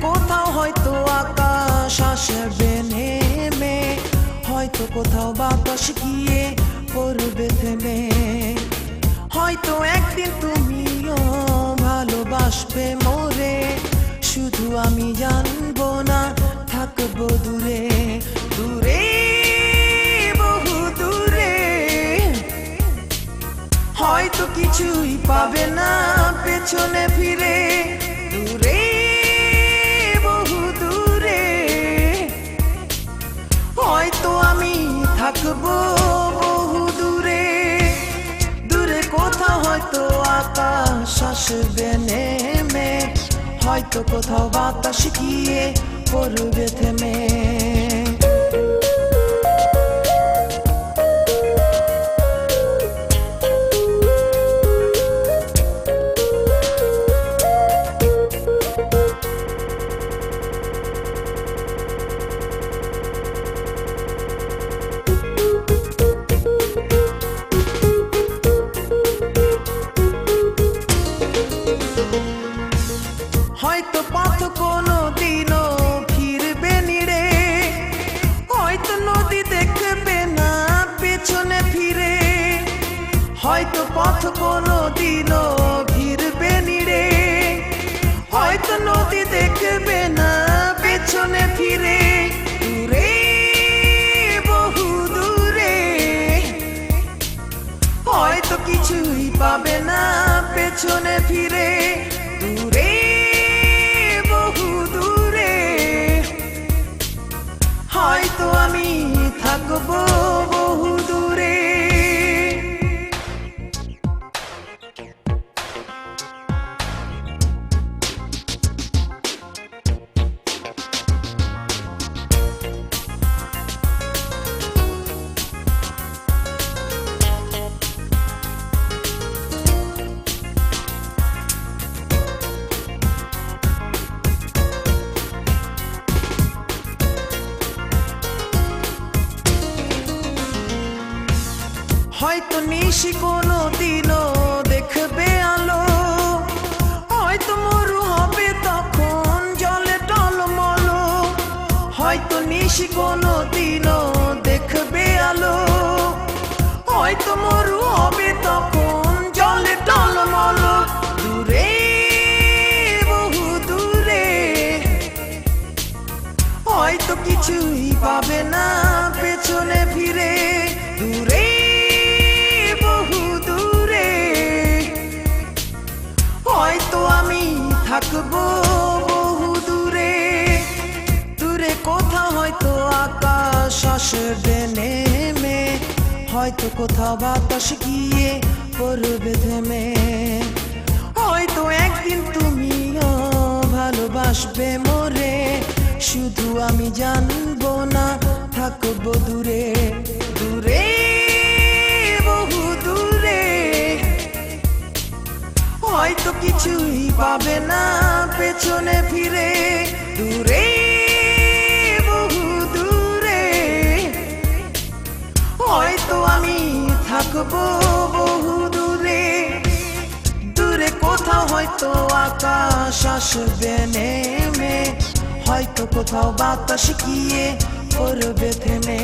কোথাও হয়তো আকাশ আসবে নেমে, হয়তো কোথাও বাতাস গিয়ে পড়বে থেমে। হয়তো একদিন তুমিও ভালোবাসবে মোরে, শুধু আমি জানবো না থাকবো দূরে দূরে, বহু দূরে। হয়তো কিছুই পাবে না পেছনে ফিরে, দূরে বহু দূরে। হয়তো আমি থাকবো বহু দূরে, দূরে কোথাও হয়তো আকাশ আসবে নেমে, হয়তো কোথাও বাতাস গিয়ে পড়বে থেমে। হয়তো পথ কোনো দিনও ফিরবে নিড়ে, হয়তো নদী দেখবে না পেছনে ফিরে। হয়তো পথ কোনো দিনও ফিরবে নিড়ে, হয়তো নদী দেখবে না পেছনে ফিরে, দূরে বহু দূরে। হয়তো কিছুই পাবে না পেছনে ফিরে, দূরে হয়তো আমি থাকবো বহু দূরে। হয়তো নিশি কোনো দিনও দেখবে আলো, হয়তো মরু হবে তখন জলে টলমল। হয়তো নিশি কোনো দিনও দেখবে আলো, হয়তো মরু হবে তখন জলে টলমল, দূরে বহু দূরে। হয়তো কিছুই পাবে না পেছনে ফিরে, দূরে হয়তো আমি থাকবো বহু দূরে, দূরে কোথাও হয়তো আকাশ আসবে নেমে, হয়তো কোথাও বাতাস গিয়ে পড়বে থেমে। হয়তো একদিন তুমিও ভালোবাসবে মোরে, শুধু আমি জানবো না থাকবো দূরে দূরে বহু দূরে। হয়তো কিছুই পাবে না পেছনে ফিরে, দূরে বহু দূরে। হয়তো আমি থাকবো বহু দূরে, দূরে কোথাও হয়তো আকাশ আসবে নেমে, হয়তো কোথাও বাতাস গিয়ে পড়বে থেমে।